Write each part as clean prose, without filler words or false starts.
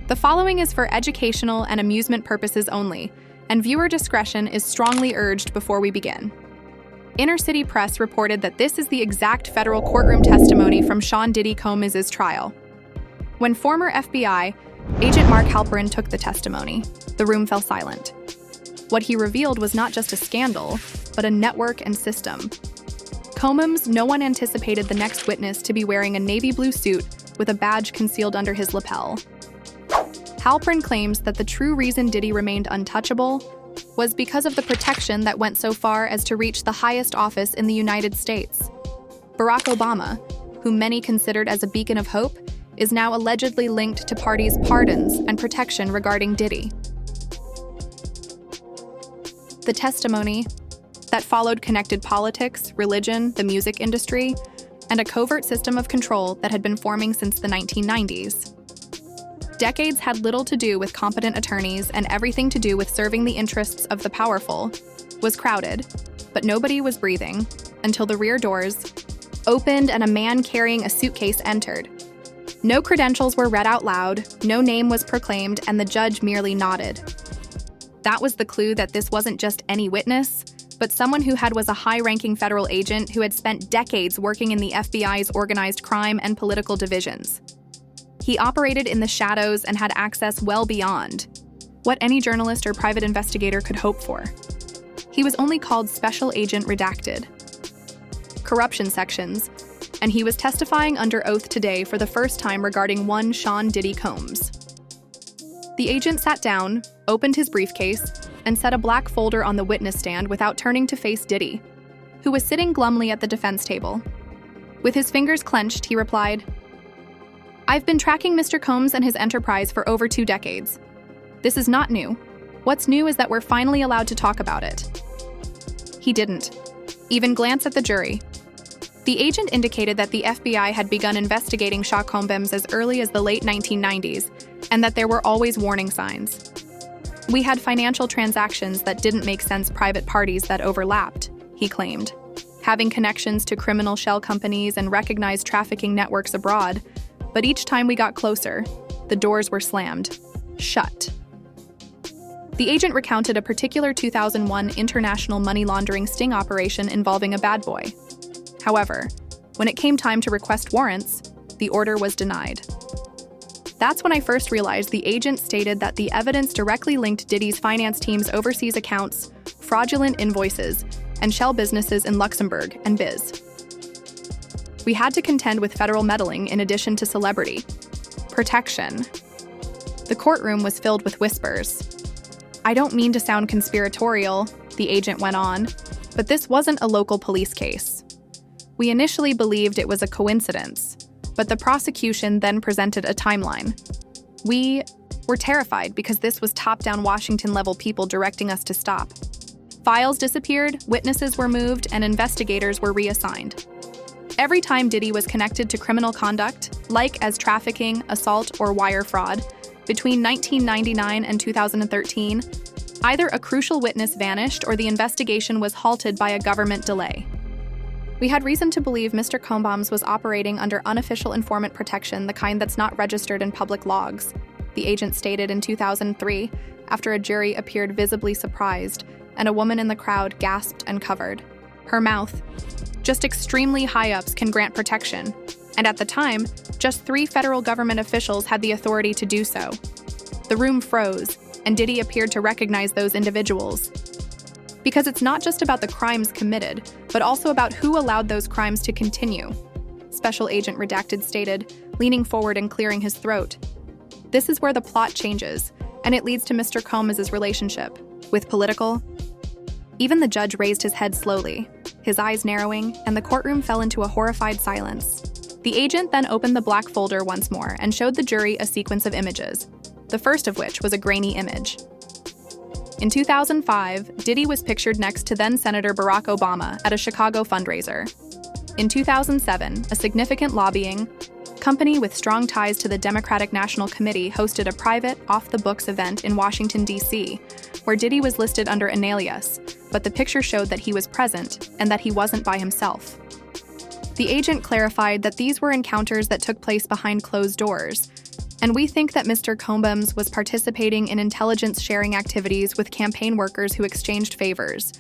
The following is for educational and amusement purposes only, and viewer discretion is strongly urged before we begin. Inner City Press reported that this is the exact federal courtroom testimony from Sean Diddy Combs' trial. When former FBI agent Mark Halperin took the testimony, the room fell silent. What he revealed was not just a scandal, but a network and system. Combs, no one anticipated the next witness to be wearing a navy blue suit with a badge concealed under his lapel. Halperin claims that the true reason Diddy remained untouchable was because of the protection that went so far as to reach the highest office in the United States. Barack Obama, whom many considered as a beacon of hope, is now allegedly linked to parties' pardons and protection regarding Diddy. The testimony that followed connected politics, religion, the music industry, and a covert system of control that had been forming since the 1990s. Decades had little to do with competent attorneys and everything to do with serving the interests of the powerful, was crowded, but nobody was breathing until the rear doors opened and a man carrying a suitcase entered. No credentials were read out loud, no name was proclaimed, and the judge merely nodded. That was the clue that this wasn't just any witness, but someone who was a high-ranking federal agent who had spent decades working in the FBI's organized crime and political divisions. He operated in the shadows and had access well beyond what any journalist or private investigator could hope for. He was only called Special Agent Redacted. Corruption sections, and he was testifying under oath today for the first time regarding one Sean Diddy Combs. The agent sat down, opened his briefcase, and set a black folder on the witness stand without turning to face Diddy, who was sitting glumly at the defense table. With his fingers clenched, he replied, "I've been tracking Mr. Combs and his enterprise for over 2 decades. This is not new. What's new is that we're finally allowed to talk about it." He didn't even glance at the jury. The agent indicated that the FBI had begun investigating Sean Combs as early as the late 1990s, and that there were always warning signs. "We had financial transactions that didn't make sense, private parties that overlapped," he claimed, having connections to criminal shell companies and recognized trafficking networks abroad. But each time we got closer, the doors were slammed shut. The agent recounted a particular 2001 international money laundering sting operation involving a bad boy. However, when it came time to request warrants, the order was denied. That's when I first realized the agent stated that the evidence directly linked Diddy's finance team's overseas accounts, fraudulent invoices, and shell businesses in Luxembourg and Biz. We had to contend with federal meddling in addition to celebrity protection. The courtroom was filled with whispers. "I don't mean to sound conspiratorial," the agent went on, "but this wasn't a local police case. We initially believed it was a coincidence, but the prosecution then presented a timeline. We were terrified because this was top-down Washington-level people directing us to stop. Files disappeared, witnesses were moved, and investigators were reassigned. Every time Diddy was connected to criminal conduct, like as trafficking, assault, or wire fraud, between 1999 and 2013, either a crucial witness vanished or the investigation was halted by a government delay. We had reason to believe Mr. Combs was operating under unofficial informant protection, the kind that's not registered in public logs," the agent stated in 2003, after a jury appeared visibly surprised and a woman in the crowd gasped and covered her mouth. "Just extremely high-ups can grant protection, and at the time, just 3 federal government officials had the authority to do so." The room froze, and Diddy appeared to recognize those individuals. Because it's not just about the crimes committed, but also about who allowed those crimes to continue, Special Agent Redacted stated, leaning forward and clearing his throat. This is where the plot changes, and it leads to Mr. Combs' relationship with political. Even the judge raised his head slowly, his eyes narrowing, and the courtroom fell into a horrified silence. The agent then opened the black folder once more and showed the jury a sequence of images, the first of which was a grainy image. In 2005, Diddy was pictured next to then-Senator Barack Obama at a Chicago fundraiser. In 2007, a significant lobbying company with strong ties to the Democratic National Committee hosted a private, off-the-books event in Washington, D.C., where Diddy was listed under an alias, but the picture showed that he was present and that he wasn't by himself. The agent clarified that these were encounters that took place behind closed doors, And we think that Mr. Combs was participating in intelligence-sharing activities with campaign workers who exchanged favors,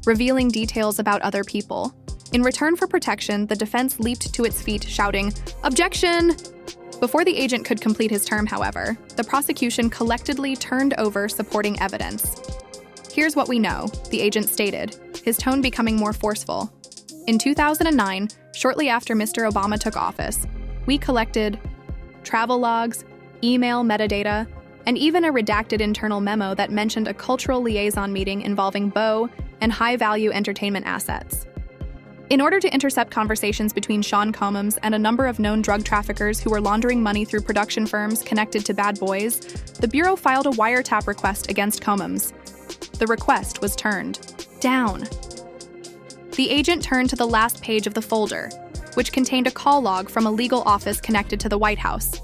revealing details about other people. In return for protection, the defense leaped to its feet, shouting, "Objection!" Before the agent could complete his term, however, the prosecution collectively turned over supporting evidence. "Here's what we know," the agent stated, his tone becoming more forceful. "In 2009, shortly after Mr. Obama took office, we collected travel logs, email metadata, and even a redacted internal memo that mentioned a cultural liaison meeting involving Bo and high-value entertainment assets. In order to intercept conversations between Sean Combs and a number of known drug traffickers who were laundering money through production firms connected to Bad Boys, the Bureau filed a wiretap request against Combs. The request was turned down. The agent turned to the last page of the folder, which contained a call log from a legal office connected to the White House.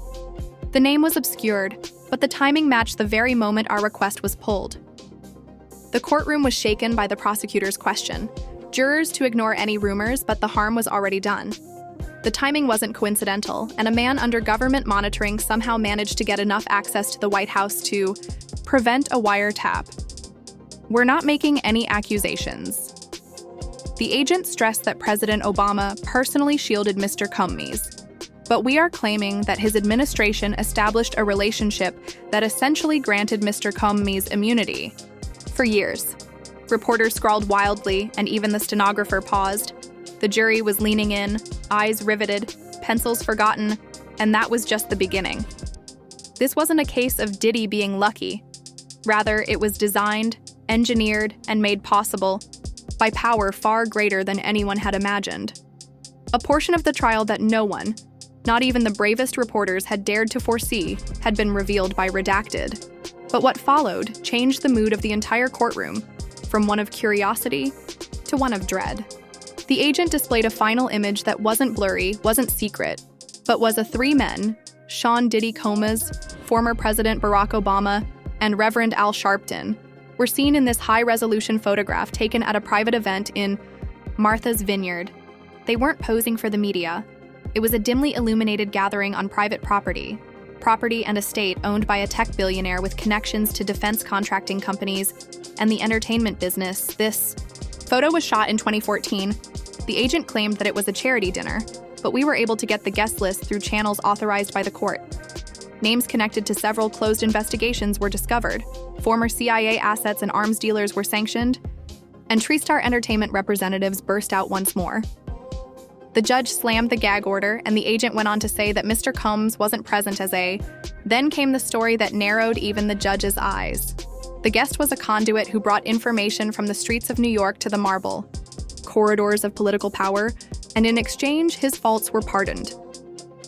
The name was obscured, but the timing matched the very moment our request was pulled. The courtroom was shaken by the prosecutor's question. Jurors to ignore any rumors, but the harm was already done. The timing wasn't coincidental, and a man under government monitoring somehow managed to get enough access to the White House to prevent a wiretap. "We're not making any accusations." The agent stressed that President Obama personally shielded Mr. Combs, but we are claiming that his administration established a relationship that essentially granted Mr. Combs immunity. For years, reporters scrawled wildly, and even the stenographer paused. The jury was leaning in, eyes riveted, pencils forgotten, and that was just the beginning. This wasn't a case of Diddy being lucky. Rather, it was designed, engineered, and made possible by power far greater than anyone had imagined. A portion of the trial that no one, not even the bravest reporters, had dared to foresee had been revealed by redacted. But what followed changed the mood of the entire courtroom, from one of curiosity to one of dread. The agent displayed a final image that wasn't blurry, wasn't secret, but was of three men, Sean Diddy Combs, former President Barack Obama, and Reverend Al Sharpton, were seen in this high-resolution photograph taken at a private event in Martha's Vineyard. They weren't posing for the media. It was a dimly illuminated gathering on private property and estate owned by a tech billionaire with connections to defense contracting companies and the entertainment business. This photo was shot in 2014. The agent claimed that it was a charity dinner, but we were able to get the guest list through channels authorized by the court. Names connected to several closed investigations were discovered, former CIA assets and arms dealers were sanctioned, and TreeStar Entertainment representatives burst out once more. The judge slammed the gag order, and the agent went on to say that Mr. Combs wasn't present as a... Then came the story that narrowed even the judge's eyes. The guest was a conduit who brought information from the streets of New York to the marble corridors of political power, and in exchange, his faults were pardoned.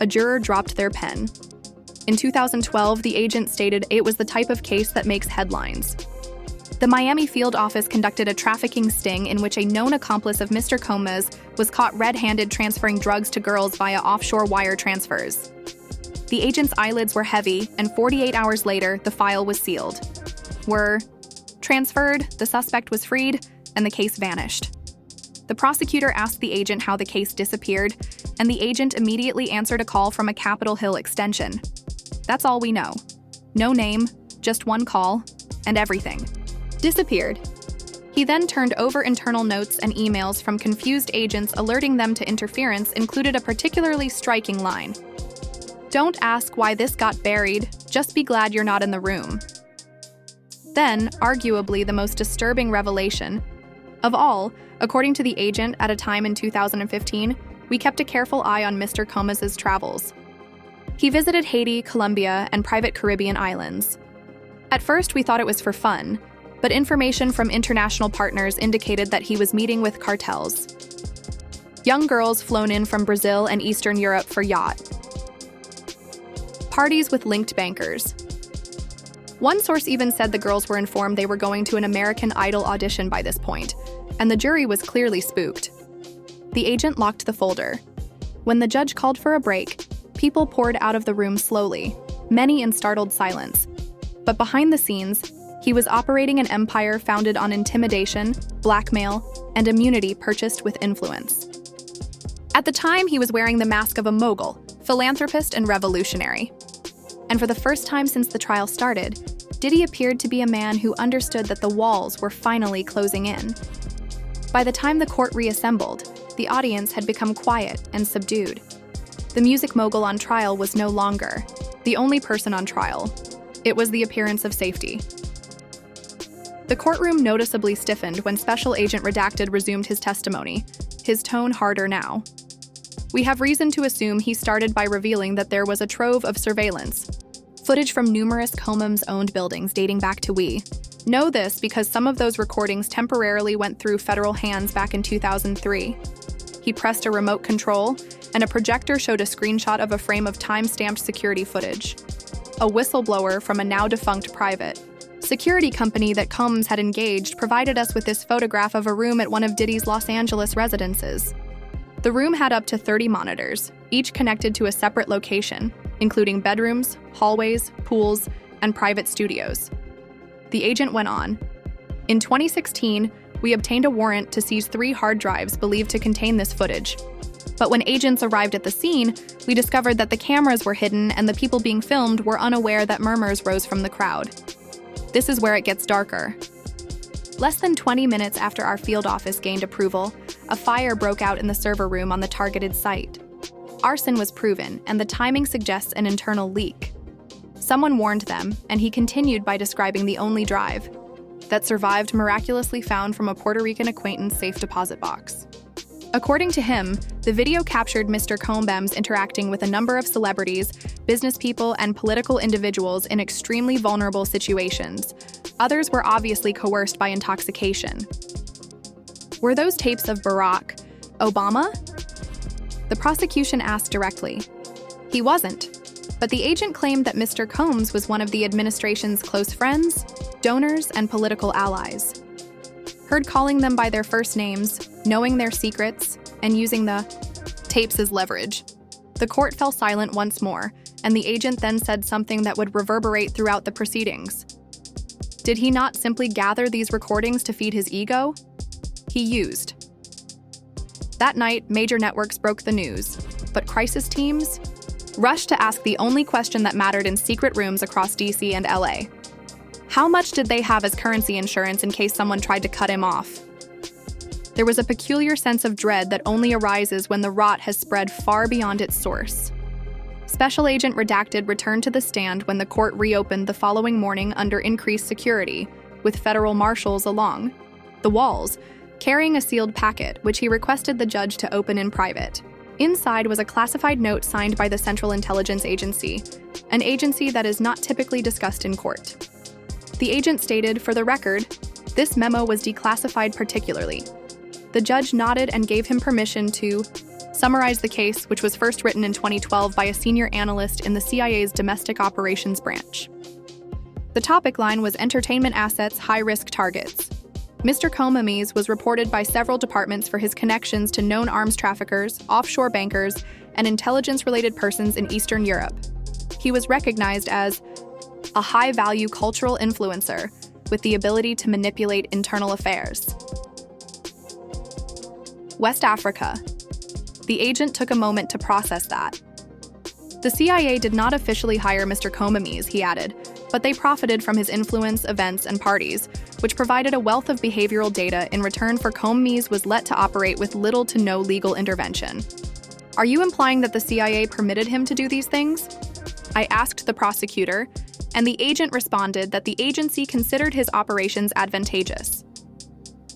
A juror dropped their pen. In 2012, the agent stated it was the type of case that makes headlines. The Miami field office conducted a trafficking sting in which a known accomplice of Mr. Combs was caught red-handed transferring drugs to girls via offshore wire transfers. The agent's eyelids were heavy, and 48 hours later, the file was sealed. Were transferred, the suspect was freed, and the case vanished. The prosecutor asked the agent how the case disappeared, and the agent immediately answered a call from a Capitol Hill extension. That's all we know. No name, just one call, and everything disappeared. He then turned over internal notes and emails from confused agents alerting them to interference included a particularly striking line. "Don't ask why this got buried, just be glad you're not in the room." Then, arguably the most disturbing revelation of all, according to the agent at a time in 2015, we kept a careful eye on Mr. Combs' travels. He visited Haiti, Colombia, and private Caribbean islands. At first, we thought it was for fun, but information from international partners indicated that he was meeting with cartels. Young girls flown in from Brazil and Eastern Europe for yacht parties with linked bankers. One source even said the girls were informed they were going to an American Idol audition by this point, and the jury was clearly spooked. The agent locked the folder. When the judge called for a break, people poured out of the room slowly, many in startled silence. But behind the scenes, he was operating an empire founded on intimidation, blackmail, and immunity purchased with influence. At the time, he was wearing the mask of a mogul, philanthropist, and revolutionary. And for the first time since the trial started, Diddy appeared to be a man who understood that the walls were finally closing in. By the time the court reassembled, the audience had become quiet and subdued. The music mogul on trial was no longer the only person on trial. It was the appearance of safety. The courtroom noticeably stiffened when Special Agent Redacted resumed his testimony, his tone harder now. We have reason to assume he started by revealing that there was a trove of surveillance, footage from numerous Combs-owned buildings dating back to We know this because some of those recordings temporarily went through federal hands back in 2003. He pressed a remote control, and a projector showed a screenshot of a frame of time-stamped security footage. A whistleblower from a now-defunct private security company that Combs had engaged provided us with this photograph of a room at one of Diddy's Los Angeles residences. The room had up to 30 monitors, each connected to a separate location, including bedrooms, hallways, pools, and private studios. The agent went on. In 2016, we obtained a warrant to seize 3 hard drives believed to contain this footage. But when agents arrived at the scene, we discovered that the cameras were hidden and the people being filmed were unaware that murmurs rose from the crowd. This is where it gets darker. Less than 20 minutes after our field office gained approval, a fire broke out in the server room on the targeted site. Arson was proven, and the timing suggests an internal leak. Someone warned them, and he continued by describing the only drive that survived miraculously found from a Puerto Rican acquaintance safe deposit box. According to him, the video captured Mr. Combs interacting with a number of celebrities, business people, and political individuals in extremely vulnerable situations. Others were obviously coerced by intoxication. Were those tapes of Barack Obama? The prosecution asked directly. He wasn't, but the agent claimed that Mr. Combs was one of the administration's close friends, donors, and political allies. Heard calling them by their first names, knowing their secrets, and using the tapes as leverage. The court fell silent once more, and the agent then said something that would reverberate throughout the proceedings. Did he not simply gather these recordings to feed his ego? He used. That night, major networks broke the news, but crisis teams rushed to ask the only question that mattered in secret rooms across DC and LA. How much did they have as currency insurance in case someone tried to cut him off? There was a peculiar sense of dread that only arises when the rot has spread far beyond its source. Special Agent Redacted returned to the stand when the court reopened the following morning under increased security, with federal marshals along the walls, carrying a sealed packet, which he requested the judge to open in private. Inside was a classified note signed by the Central Intelligence Agency, an agency that is not typically discussed in court. The agent stated, for the record, this memo was declassified particularly. The judge nodded and gave him permission to summarize the case, which was first written in 2012 by a senior analyst in the CIA's Domestic Operations Branch. The topic line was Entertainment Assets, High-Risk Targets. Mr. Combs was reported by several departments for his connections to known arms traffickers, offshore bankers, and intelligence-related persons in Eastern Europe. He was recognized as a high-value cultural influencer with the ability to manipulate internal affairs. West Africa. The agent took a moment to process that. The CIA did not officially hire Mr. Combs, he added, but they profited from his influence, events, and parties, which provided a wealth of behavioral data in return for Combs was let to operate with little to no legal intervention. Are you implying that the CIA permitted him to do these things? I asked the prosecutor, and the agent responded that the agency considered his operations advantageous.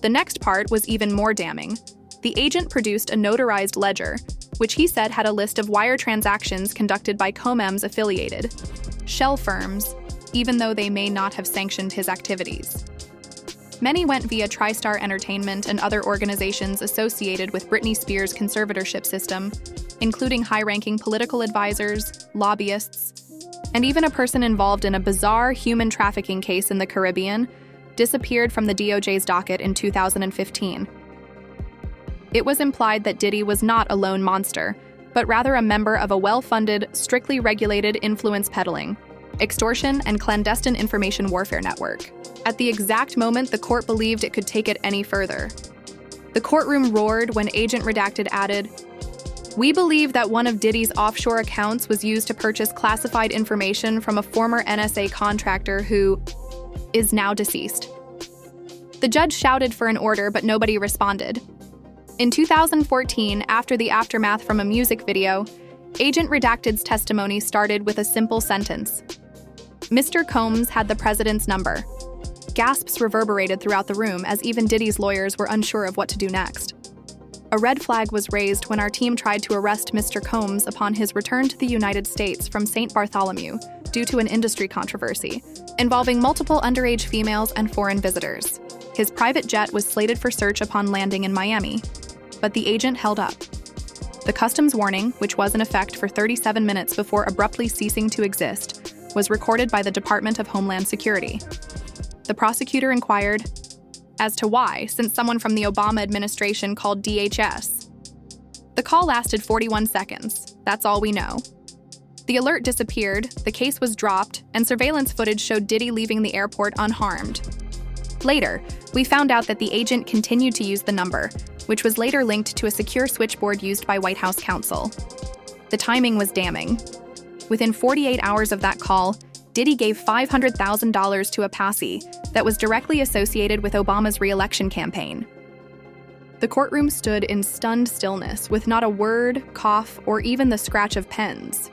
The next part was even more damning. The agent produced a notarized ledger, which he said had a list of wire transactions conducted by Combs-affiliated shell firms, even though they may not have sanctioned his activities. Many went via TriStar Entertainment and other organizations associated with Britney Spears' conservatorship system, including high-ranking political advisors, lobbyists, and even a person involved in a bizarre human trafficking case in the Caribbean disappeared from the DOJ's docket in 2015. It was implied that Diddy was not a lone monster, but rather a member of a well-funded, strictly regulated influence peddling, extortion, and clandestine information warfare network. At the exact moment the court believed it could take it any further. The courtroom roared when Agent Redacted added, We believe that one of Diddy's offshore accounts was used to purchase classified information from a former NSA contractor who is now deceased. The judge shouted for an order, but nobody responded. In 2014, after the aftermath from a music video, Agent Redacted's testimony started with a simple sentence. Mr. Combs had the president's number. Gasps reverberated throughout the room as even Diddy's lawyers were unsure of what to do next. A red flag was raised when our team tried to arrest Mr. Combs upon his return to the United States from St. Bartholomew due to an industry controversy involving multiple underage females and foreign visitors. His private jet was slated for search upon landing in Miami, but the agent held up. The customs warning, which was in effect for 37 minutes before abruptly ceasing to exist, was recorded by the Department of Homeland Security. The prosecutor inquired as to why, since someone from the Obama administration called DHS. The call lasted 41 seconds. That's all we know. The alert disappeared, the case was dropped, and surveillance footage showed Diddy leaving the airport unharmed. Later, we found out that the agent continued to use the number, which was later linked to a secure switchboard used by White House counsel. The timing was damning. Within 48 hours of that call, Diddy gave $500,000 to a patsy that was directly associated with Obama's re-election campaign. The courtroom stood in stunned stillness, with not a word, cough, or even the scratch of pens.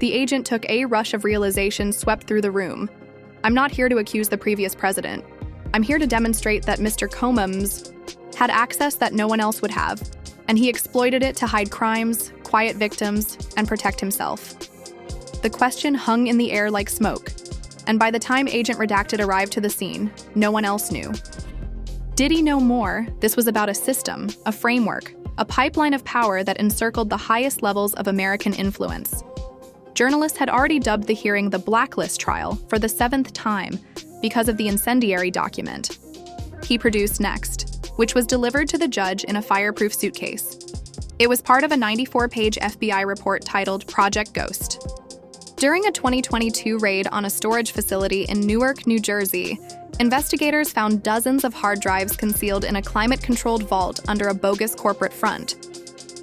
The agent took a rush of realization swept through the room. I'm not here to accuse the previous president. I'm here to demonstrate that Mr. Combs had access that no one else would have, and he exploited it to hide crimes, quiet victims, and protect himself. The question hung in the air like smoke, and by the time Agent Redacted arrived to the scene, no one else knew. Did he know more? This was about a system, a framework, a pipeline of power that encircled the highest levels of American influence. Journalists had already dubbed the hearing the Blacklist trial for the 7th time because of the incendiary document he produced next, which was delivered to the judge in a fireproof suitcase. It was part of a 94-page FBI report titled Project Ghost. During a 2022 raid on a storage facility in Newark, New Jersey, investigators found dozens of hard drives concealed in a climate-controlled vault under a bogus corporate front.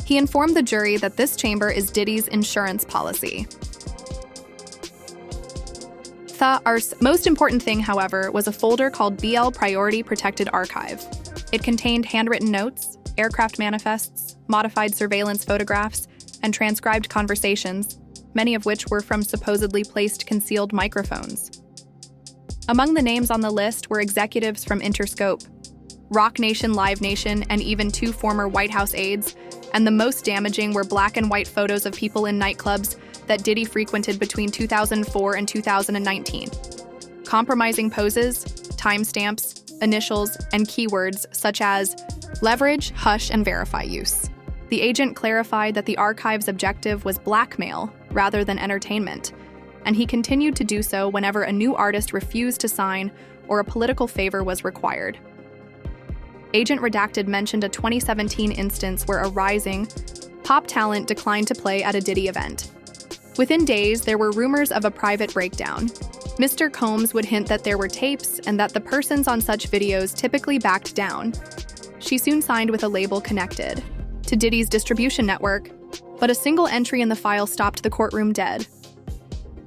He informed the jury that this chamber is Diddy's insurance policy. Our most important thing, however, was a folder called BL Priority Protected Archive. It contained handwritten notes, aircraft manifests, modified surveillance photographs, and transcribed conversations, many of which were from supposedly placed concealed microphones. Among the names on the list were executives from Interscope, Rock Nation, Live Nation, and even 2 former White House aides, and the most damaging were black and white photos of people in nightclubs that Diddy frequented between 2004 and 2019. Compromising poses, timestamps, initials, and keywords such as leverage, hush, and verify use. The agent clarified that the archive's objective was blackmail rather than entertainment, and he continued to do so whenever a new artist refused to sign or a political favor was required. Agent Redacted mentioned a 2017 instance where a rising pop talent declined to play at a Diddy event. Within days, there were rumors of a private breakdown. Mr. Combs would hint that there were tapes and that the persons on such videos typically backed down. She soon signed with a label connected to Diddy's distribution network, but a single entry in the file stopped the courtroom dead.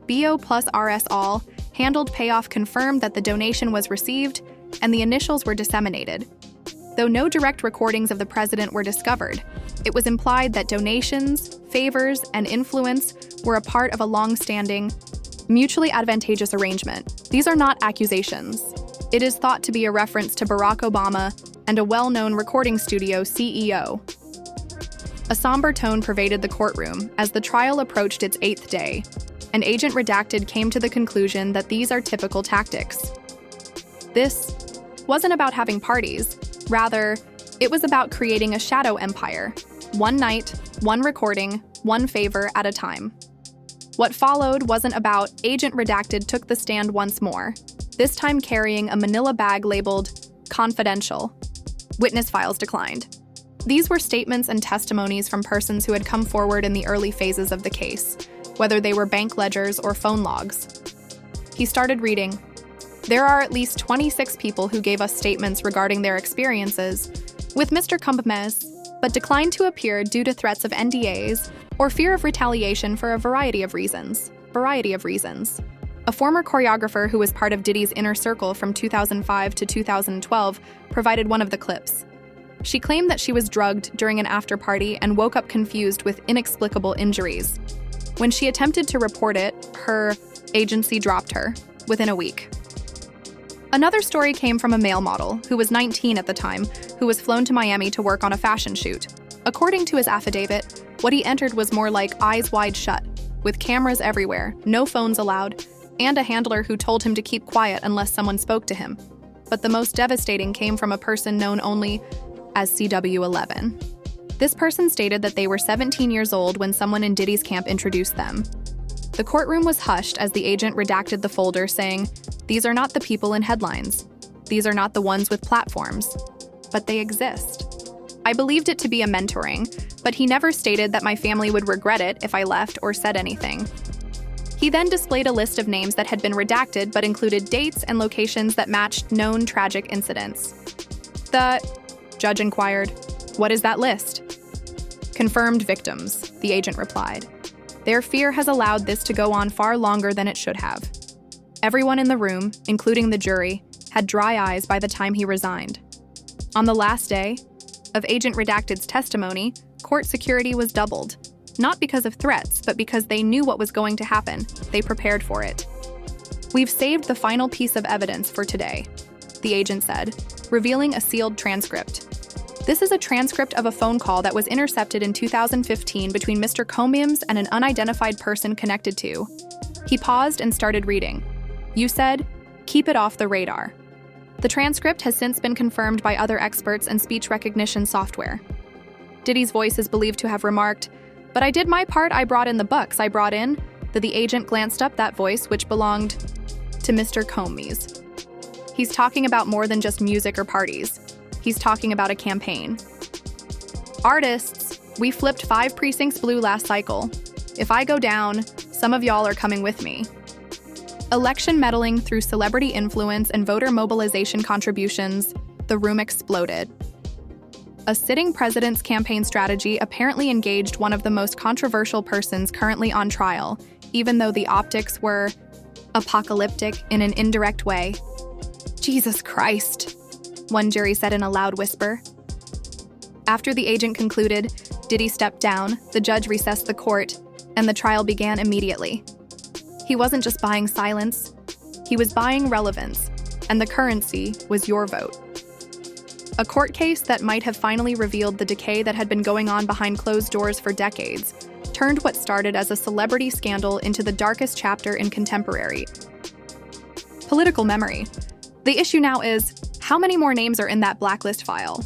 BO plus RS All handled payoff confirmed that the donation was received and the initials were disseminated. Though no direct recordings of the president were discovered, it was implied that donations, favors, and influence were a part of a long-standing, mutually advantageous arrangement. These are not accusations. It is thought to be a reference to Barack Obama and a well-known recording studio CEO. A somber tone pervaded the courtroom as the trial approached its 8th day, and Agent Redacted came to the conclusion that these are typical tactics. This wasn't about having parties. Rather, it was about creating a shadow empire, one night, one recording, one favor at a time. What followed wasn't about Agent Redacted took the stand once more, this time carrying a manila bag labeled confidential. Witness files declined. These were statements and testimonies from persons who had come forward in the early phases of the case, whether they were bank ledgers or phone logs. He started reading. There are at least 26 people who gave us statements regarding their experiences with Mr. Combs but declined to appear due to threats of NDAs or fear of retaliation for a variety of reasons. A former choreographer who was part of Diddy's inner circle from 2005 to 2012 provided one of the clips. She claimed that she was drugged during an after-party and woke up confused with inexplicable injuries. When she attempted to report it, her agency dropped her within a week. Another story came from a male model, who was 19 at the time, who was flown to Miami to work on a fashion shoot. According to his affidavit, what he entered was more like eyes wide shut, with cameras everywhere, no phones allowed, and a handler who told him to keep quiet unless someone spoke to him. But the most devastating came from a person known only as CW11. This person stated that they were 17 years old when someone in Diddy's camp introduced them. The courtroom was hushed as the agent redacted the folder, saying, "These are not the people in headlines. These are not the ones with platforms. But they exist." I believed it to be a mentoring, but he never stated that my family would regret it if I left or said anything. He then displayed a list of names that had been redacted but included dates and locations that matched known tragic incidents. The judge inquired, "What is that list?" "Confirmed victims," the agent replied. "Their fear has allowed this to go on far longer than it should have." Everyone in the room, including the jury, had dry eyes by the time he resigned. On the last day of Agent Redacted's testimony, court security was doubled. Not because of threats, but because they knew what was going to happen. They prepared for it. "We've saved the final piece of evidence for today," the agent said, revealing a sealed transcript. This is a transcript of a phone call that was intercepted in 2015 between Mr. Combs and an unidentified person connected to. He paused and started reading. "You said, 'Keep it off the radar.'" The transcript has since been confirmed by other experts and speech recognition software. Diddy's voice is believed to have remarked, "But I did my part, I brought in the bucks, I brought in," that the agent glanced up that voice, which belonged to Mr. Combs. He's talking about more than just music or parties. He's talking about a campaign. "Artists, we flipped 5 precincts blue last cycle. If I go down, some of y'all are coming with me." Election meddling through celebrity influence and voter mobilization contributions, the room exploded. A sitting president's campaign strategy apparently engaged one of the most controversial persons currently on trial, even though the optics were apocalyptic in an indirect way. "Jesus Christ," one jury said in a loud whisper. After the agent concluded, Diddy stepped down, the judge recessed the court, and the trial began immediately. He wasn't just buying silence, he was buying relevance, and the currency was your vote. A court case that might have finally revealed the decay that had been going on behind closed doors for decades, turned what started as a celebrity scandal into the darkest chapter in contemporary political memory. The issue now is, how many more names are in that blacklist file?